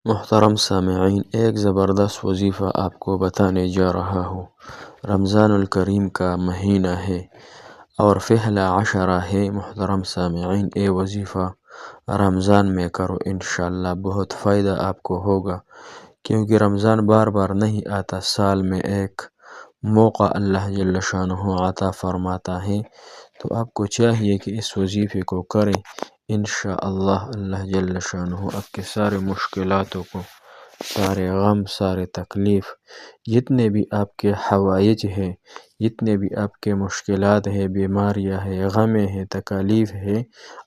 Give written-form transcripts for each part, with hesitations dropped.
محترم سامعین، ایک زبردست وظیفہ آپ کو بتانے جا رہا ہوں۔ رمضان الکریم کا مہینہ ہے اور پہلا عشرہ ہے۔ محترم سامعین، یہ وظیفہ رمضان میں کرو، انشاءاللہ بہت فائدہ آپ کو ہوگا، کیونکہ رمضان بار بار نہیں آتا، سال میں ایک موقع اللہ جل شانہ عطا فرماتا ہے۔ تو آپ کو چاہیے کہ اس وظیفے کو کریں، انشاءاللہ اللہ جل شانہ آپ کے سارے مشکلاتوں کو، سارے غم، سارے تکلیف، جتنے بھی آپ کے حوائج ہیں، جتنے بھی آپ کے مشکلات ہیں، بیماریاں ہیں، غم ہیں، تکالیف ہیں،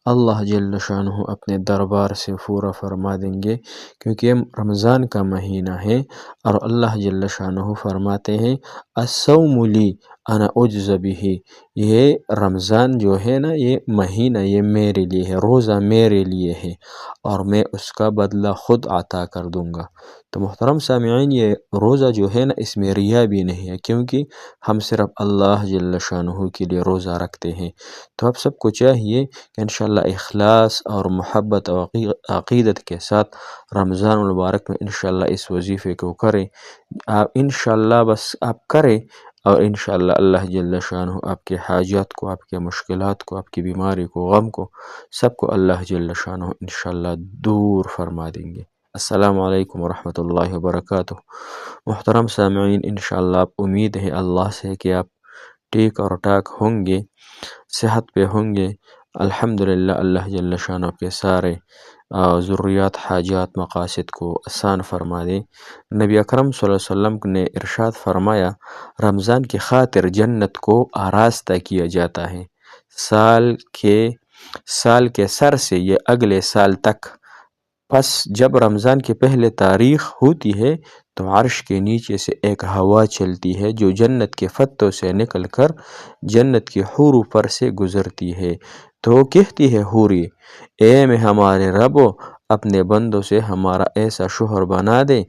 اللہ جل شانہ اپنے دربار سے پورا فرما دیں گے، کیونکہ یہ رمضان کا مہینہ ہے اور اللہ جل شانہ فرماتے ہیں الصوم لی انا اجزی بہ، یہ رمضان جو ہے نا، یہ مہینہ یہ میرے لیے ہے، روزہ میرے لیے ہے اور میں اس کا بدلہ خود عطا کر دوں گا۔ تو محترم سامعین، یہ روزہ جو ہے نا، اس میں ریا بھی نہیں ہے، کیونکہ ہم صرف اللہ جل شانہ کے لیے روزہ رکھتے ہیں۔ تو آپ سب کو چاہیے کہ انشاءاللہ اخلاص اور محبت اور عقیدت کے ساتھ رمضان المبارک میں انشاءاللہ اس وظیفے کو کریں۔ انشاءاللہ بس آپ کریں اور انشاءاللہ اللہ جل شانہ آپ کے حاجات کو، آپ کے مشکلات کو، آپ کی بیماری کو، غم کو، سب کو اللہ جل شانہ انشاءاللہ دور فرما دیں گے۔ السلام علیکم ورحمۃ اللہ وبرکاتہ۔ محترم سامعین، انشاءاللہ آپ امید ہے اللہ سے کہ آپ ٹھیک اور ٹاک ہوں گے، صحت پہ ہوں گے۔ الحمدللہ اللہ جل شانہ کے سارے ضروریات، حاجات، مقاصد کو آسان فرما دے۔ نبی اکرم صلی اللہ علیہ وسلم نے ارشاد فرمایا، رمضان کی خاطر جنت کو آراستہ کیا جاتا ہے، سال کے سر سے یہ اگلے سال تک۔ پس جب رمضان کی پہلے تاریخ ہوتی ہے تو عرش کے نیچے سے ایک ہوا چلتی ہے جو جنت کے فتوں سے نکل کر جنت کی حوروں پر سے گزرتی ہے، تو کہتی ہے حوری، اے میں ہمارے ربو، اپنے بندوں سے ہمارا ایسا شوہر بنا دے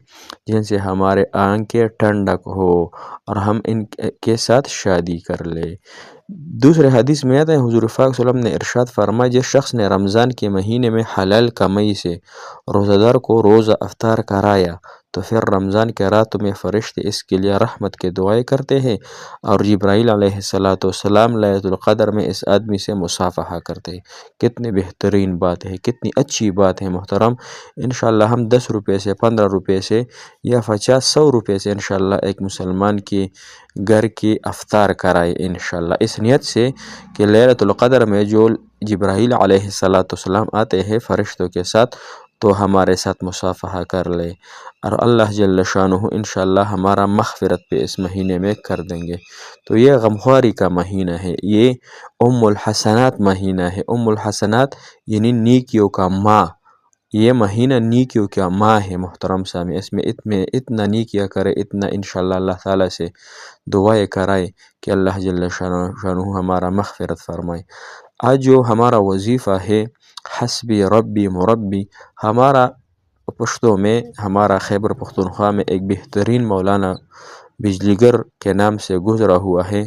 جن سے ہمارے آنکھیں ٹھنڈک ہو اور ہم ان کے ساتھ شادی کر لے۔ دوسرے حدیث میں آتا ہے، حضور پاک صلی اللہ علیہ وسلم نے ارشاد فرمایا، جس شخص نے رمضان کے مہینے میں حلال کمائی سے روزہ دار کو روزہ افطار کرایا تو پھر رمضان کے راتوں میں فرشتے اس کے لیے رحمت کے دعائیں کرتے ہیں اور جبرائیل علیہ السلام لیلۃ القدر میں اس آدمی سے مصافحہ کرتے ہیں۔ کتنی بہترین بات ہے، کتنی اچھی بات ہے محترم۔ انشاءاللہ ہم 10 روپے سے، 15 روپے سے یا 50-100 روپے سے انشاءاللہ ایک مسلمان کی گھر کی افطار کرائے انشاءاللہ، اس نیت سے کہ لیلۃ القدر میں جو جبرائیل علیہ السلام آتے ہیں فرشتوں کے ساتھ، تو ہمارے ساتھ مصافحہ کر لے اور اللہ جل شانہ انشاءاللہ ہمارا مغفرت پہ اس مہینے میں کر دیں گے۔ تو یہ غمخواری کا مہینہ ہے، یہ ام الحسنات مہینہ ہے۔ ام الحسنات یعنی نیکیوں کا ماں، یہ مہینہ نیکیوں کا ماں ہے محترم سامع۔ اس میں اتنا نیکیاں کرے، اتنا انشاءاللہ اللہ تعالیٰ سے دعائیں کرائے کہ اللہ جل شانہ ہمارا مغفرت فرمائے۔ آج جو ہمارا وظیفہ ہے حسبی ربی مربی، ہمارا پشتوں میں، ہمارا خیبر پختونخوا میں ایک بہترین مولانا بجلی گر کے نام سے گزرا ہوا ہے،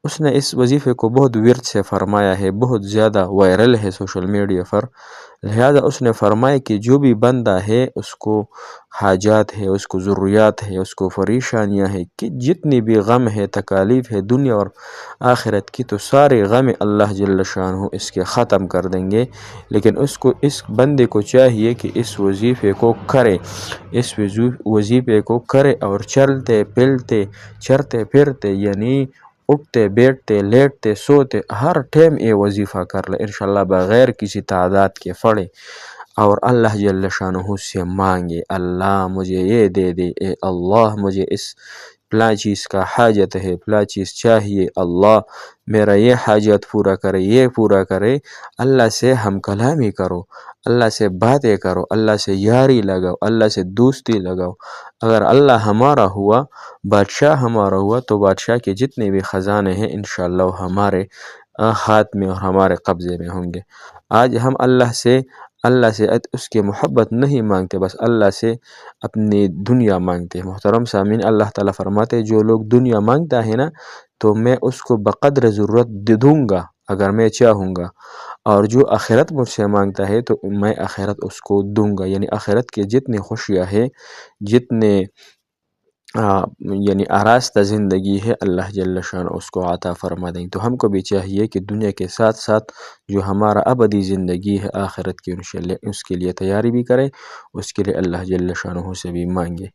اس نے اس وظیفے کو بہت ورد سے فرمایا ہے، بہت زیادہ وائرل ہے سوشل میڈیا پر۔ لہذا اس نے فرمایا کہ جو بھی بندہ ہے اس کو حاجات ہے، اس کو ضروریات ہے، اس کو پریشانیاں ہے، کہ جتنی بھی غم ہے، تکالیف ہے دنیا اور آخرت کی، تو سارے غم اللہ جل شانہ اس کے ختم کر دیں گے۔ لیکن اس بندے کو چاہیے کہ اس وظیفے کو کرے، اس وظیفے کو کرے اور چلتے پلتے، چرتے پھرتے، یعنی اٹھتے بیٹھتے، لیٹتے سوتے، ہر ٹائم یہ وظیفہ کر لے انشاءاللہ، بغیر کسی تعداد کے پڑھے اور اللہ جل شانہ سے مانگے، اللہ مجھے یہ دے دے، اے اللہ مجھے اس فلاں چیز کا حاجت ہے، فلاں چیز چاہیے، اللہ میرا یہ حاجت پورا کرے، یہ پورا کرے۔ اللہ سے ہم کلامی کرو، اللہ سے باتیں کرو، اللہ سے یاری لگاؤ، اللہ سے دوستی لگاؤ۔ اگر اللہ ہمارا ہوا، بادشاہ ہمارا ہوا، تو بادشاہ کے جتنے بھی خزانے ہیں انشاءاللہ وہ ہمارے ہاتھ میں اور ہمارے قبضے میں ہوں گے۔ آج ہم اللہ سے اس کی محبت نہیں مانگتے، بس اللہ سے اپنی دنیا مانگتے ہیں۔ محترم سامعین، اللہ تعالیٰ فرماتے ہیں جو لوگ دنیا مانگتا ہے نا، تو میں اس کو بقدر ضرورت دے دوں گا اگر میں چاہوں گا، اور جو آخرت مجھ سے مانگتا ہے تو میں آخرت اس کو دوں گا، یعنی آخرت کے جتنے خوشیاں ہیں، جتنے یعنی آراستہ زندگی ہے، اللہ جل شان اس کو عطا فرما دیں۔ تو ہم کو بھی چاہیے کہ دنیا کے ساتھ ساتھ جو ہمارا ابدی زندگی ہے آخرت کی، اس کے لیے تیاری بھی کریں، اس کے لیے اللہ جل شانہ سے بھی مانگے۔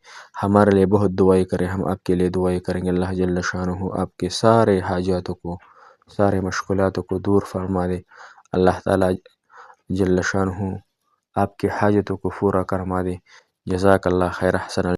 ہمارے لیے بہت دعائیں کریں، ہم آپ کے لیے دعائیں کریں گے، اللہ جل شانہ آپ کے سارے حاجاتوں کو، سارے مشکلاتوں کو دور فرما دے۔ اللہ تعالیٰ جل شانہ آپ کے حاجتوں کو پورا کرما دے۔ جزاک اللہ خیر، احسن